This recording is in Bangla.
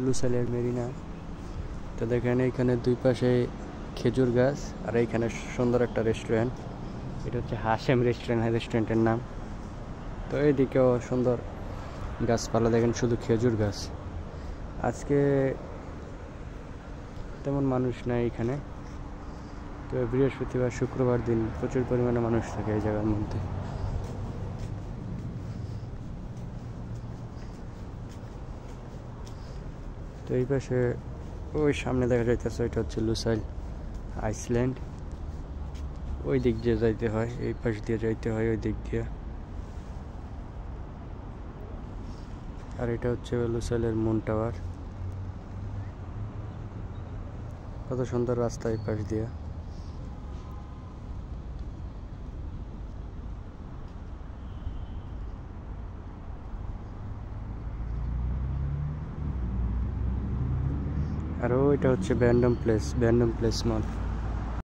লুসাইলের মেরিনা। তো দেখেন এখানে দুই পাশে খেজুর গাছ, আর এইখানে সুন্দর একটা রেস্টুরেন্ট। এটা হচ্ছে হাশেম রেস্টুরেন্টের নাম। তো এইদিকেও সুন্দর গাছপালা, দেখেন শুধু খেজুর গাছ। আজকে তেমন মানুষ নাই এখানে, তো বৃহস্পতিবার শুক্রবার দিন প্রচুর পরিমাণে মানুষ থাকে এই জায়গার মধ্যে। তো এই পাশে ওই সামনে দেখা যাইতেছে ওইটা হচ্ছে লুসাইল আইসল্যান্ড। ওই দিক দিয়ে যাইতে হয়, এই পাশ দিয়ে যাইতে হয় ওই দিক দিয়ে। আর এটা হচ্ছে লুসাইলের মুন টাওয়ার। কত সুন্দর রাস্তা এই পাশ দিয়ে। আর ওইটা হচ্ছে ব্যান্ডম প্লেস মল।